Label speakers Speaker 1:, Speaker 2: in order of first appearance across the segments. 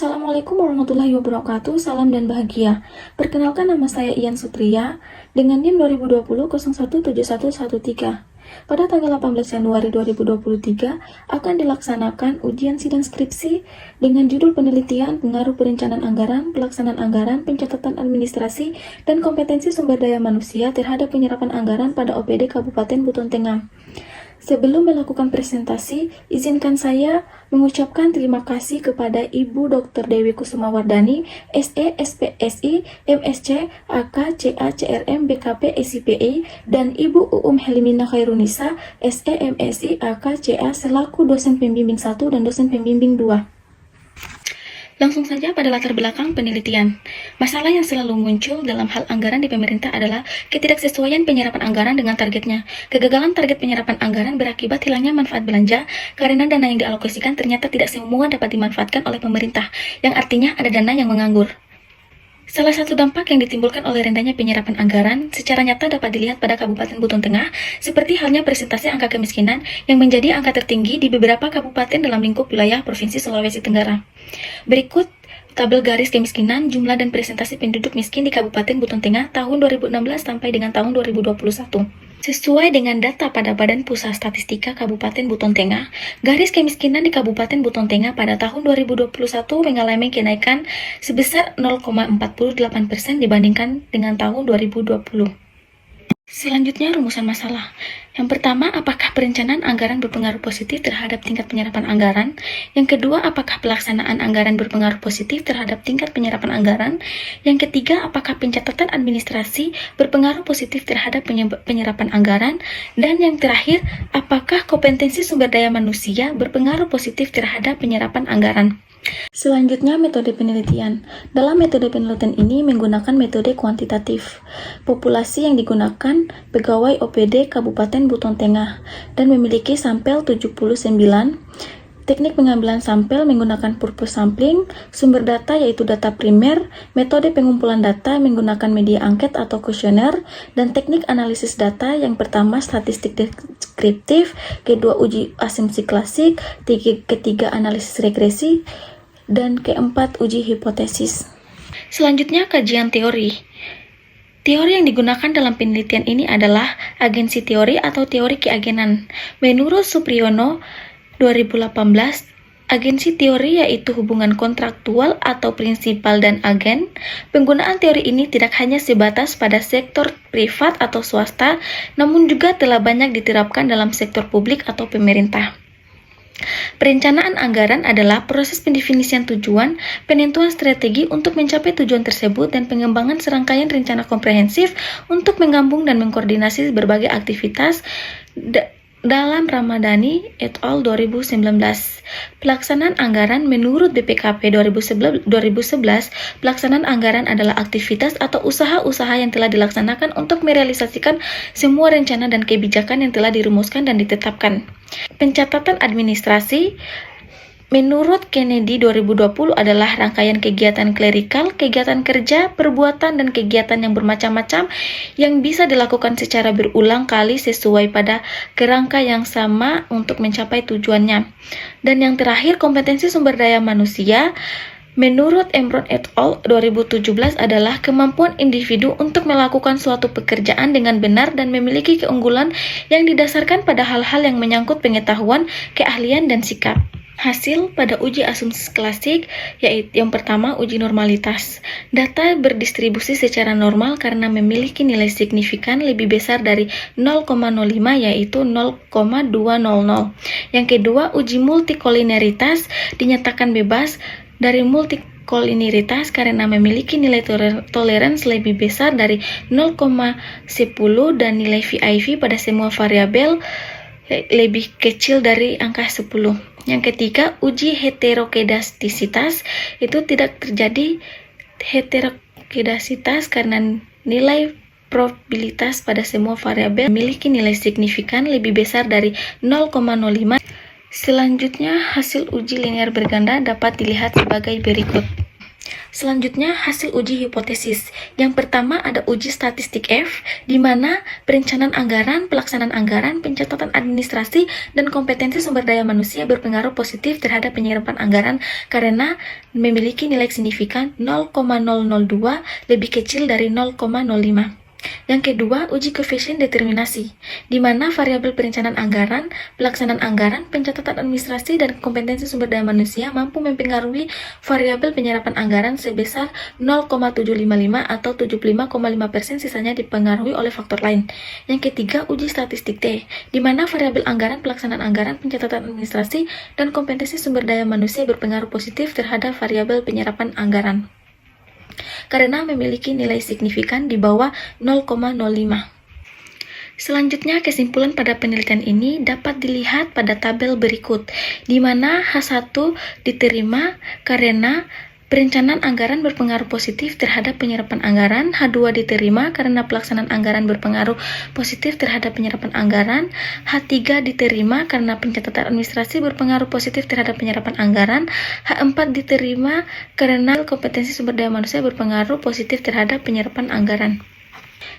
Speaker 1: Assalamualaikum warahmatullahi wabarakatuh, salam dan bahagia. Perkenalkan, nama saya Ian Sutria dengan NIM 2020-017113. Pada tanggal 18 Januari 2023 akan dilaksanakan ujian sidang skripsi dengan judul penelitian pengaruh perencanaan anggaran, pelaksanaan anggaran, pencatatan administrasi, dan kompetensi sumber daya manusia terhadap penyerapan anggaran pada OPD Kabupaten Buton Tengah. Sebelum melakukan presentasi, izinkan saya mengucapkan terima kasih kepada Ibu Dr. Dewi Kusumawardani, SE, SPSI, MSc, AK, CA, CRM, BKP, SIPE, dan Ibu Uum Helimina Khairunisa, SE, MSI, AK, CA, selaku dosen pembimbing 1 dan dosen pembimbing 2. Langsung saja pada latar belakang penelitian. Masalah yang selalu muncul dalam hal anggaran di pemerintah adalah ketidaksesuaian penyerapan anggaran dengan targetnya. Kegagalan target penyerapan anggaran berakibat hilangnya manfaat belanja karena dana yang dialokasikan ternyata tidak semua dapat dimanfaatkan oleh pemerintah, yang artinya ada dana yang menganggur. Salah satu dampak yang ditimbulkan oleh rendahnya penyerapan anggaran secara nyata dapat dilihat pada Kabupaten Buton Tengah, seperti halnya presentasi angka kemiskinan yang menjadi angka tertinggi di beberapa kabupaten dalam lingkup wilayah Provinsi Sulawesi Tenggara. Berikut tabel garis kemiskinan, jumlah dan presentasi penduduk miskin di Kabupaten Buton Tengah tahun 2016 sampai dengan tahun 2021. Sesuai dengan data pada Badan Pusat Statistika Kabupaten Buton Tengah, garis kemiskinan di Kabupaten Buton Tengah pada tahun 2021 mengalami kenaikan sebesar 0,48% dibandingkan dengan tahun 2020. Selanjutnya, rumusan masalah. Yang pertama, apakah perencanaan anggaran berpengaruh positif terhadap tingkat penyerapan anggaran? Yang kedua, apakah pelaksanaan anggaran berpengaruh positif terhadap tingkat penyerapan anggaran? Yang ketiga, apakah pencatatan administrasi berpengaruh positif terhadap penyerapan anggaran? Dan yang terakhir, apakah kompetensi sumber daya manusia berpengaruh positif terhadap penyerapan anggaran? Selanjutnya, metode penelitian. Dalam metode penelitian ini menggunakan metode kuantitatif. Populasi yang digunakan pegawai OPD Kabupaten Buton Tengah dan memiliki sampel 79. Teknik pengambilan sampel menggunakan purpose sampling, sumber data yaitu data primer, metode pengumpulan data menggunakan media angket atau kuesioner, dan teknik analisis data yang pertama statistik deskriptif, kedua uji asumsi klasik, ketiga analisis regresi, dan keempat uji hipotesis. Selanjutnya, kajian teori. Teori yang digunakan dalam penelitian ini adalah agensi teori atau teori keagenan. Menurut Supriyono 2018, agensi teori yaitu hubungan kontraktual atau prinsipal dan agen. Penggunaan teori ini tidak hanya sebatas pada sektor privat atau swasta, namun juga telah banyak diterapkan dalam sektor publik atau pemerintah. Perencanaan anggaran adalah proses pendefinisian tujuan, penentuan strategi untuk mencapai tujuan tersebut, dan pengembangan serangkaian rencana komprehensif untuk menggabung dan mengkoordinasi berbagai aktivitas dalam Ramadhani et al. 2019. Pelaksanaan anggaran menurut BPKP 2011, pelaksanaan anggaran adalah aktivitas atau usaha-usaha yang telah dilaksanakan untuk merealisasikan semua rencana dan kebijakan yang telah dirumuskan dan ditetapkan. Pencatatan administrasi menurut Kennedy 2020 adalah rangkaian kegiatan klerikal, kegiatan kerja, perbuatan, dan kegiatan yang bermacam-macam yang bisa dilakukan secara berulang kali sesuai pada kerangka yang sama untuk mencapai tujuannya. Dan yang terakhir, kompetensi sumber daya manusia menurut Emron et al. 2017 adalah kemampuan individu untuk melakukan suatu pekerjaan dengan benar dan memiliki keunggulan yang didasarkan pada hal-hal yang menyangkut pengetahuan, keahlian, dan sikap. Hasil pada uji asumsi klasik yaitu yang pertama, uji normalitas. Data berdistribusi secara normal karena memiliki nilai signifikan lebih besar dari 0,05 yaitu 0,200. Yang kedua, uji multikolineritas dinyatakan bebas dari multikolineritas karena memiliki nilai toleransi lebih besar dari 0,10 dan nilai VIV pada semua variabel lebih kecil dari angka 10. Yang ketiga, uji heterokedastisitas, itu tidak terjadi heterokedastisitas karena nilai probabilitas pada semua variabel memiliki nilai signifikan lebih besar dari 0,05. Selanjutnya, hasil uji linear berganda dapat dilihat sebagai berikut. Selanjutnya, hasil uji hipotesis. Yang pertama ada uji statistik F, di mana perencanaan anggaran, pelaksanaan anggaran, pencatatan administrasi, dan kompetensi sumber daya manusia berpengaruh positif terhadap penyerapan anggaran karena memiliki nilai signifikan 0,002 lebih kecil dari 0,05. Yang kedua, uji koefisien determinasi, di mana variabel perencanaan anggaran, pelaksanaan anggaran, pencatatan administrasi, dan kompetensi sumber daya manusia mampu mempengaruhi variabel penyerapan anggaran sebesar 0,755 atau 75,5%, sisanya dipengaruhi oleh faktor lain. Yang ketiga, uji statistik T, di mana variabel anggaran, pelaksanaan anggaran, pencatatan administrasi, dan kompetensi sumber daya manusia berpengaruh positif terhadap variabel penyerapan anggaran karena memiliki nilai signifikan di bawah 0,05. Selanjutnya, kesimpulan pada penelitian ini dapat dilihat pada tabel berikut, di mana H1 diterima karena perencanaan anggaran berpengaruh positif terhadap penyerapan anggaran, H2 diterima karena pelaksanaan anggaran berpengaruh positif terhadap penyerapan anggaran, H3 diterima karena pencatatan administrasi berpengaruh positif terhadap penyerapan anggaran, H4 diterima karena kompetensi sumber daya manusia berpengaruh positif terhadap penyerapan anggaran.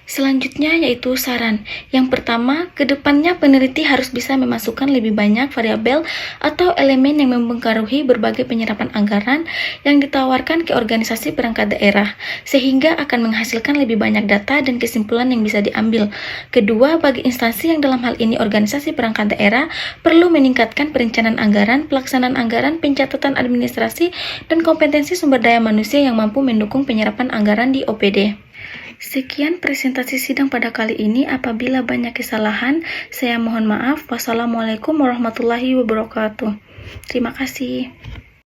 Speaker 1: Selanjutnya yaitu saran. Yang pertama, kedepannya peneliti harus bisa memasukkan lebih banyak variabel atau elemen yang mempengaruhi berbagai penyerapan anggaran yang ditawarkan ke organisasi perangkat daerah, sehingga akan menghasilkan lebih banyak data dan kesimpulan yang bisa diambil. Kedua, bagi instansi yang dalam hal ini organisasi perangkat daerah, perlu meningkatkan perencanaan anggaran, pelaksanaan anggaran, pencatatan administrasi, dan kompetensi sumber daya manusia yang mampu mendukung penyerapan anggaran di OPD. Sekian presentasi sidang pada kali ini. Apabila banyak kesalahan, saya mohon maaf. Wassalamualaikum warahmatullahi wabarakatuh. Terima kasih.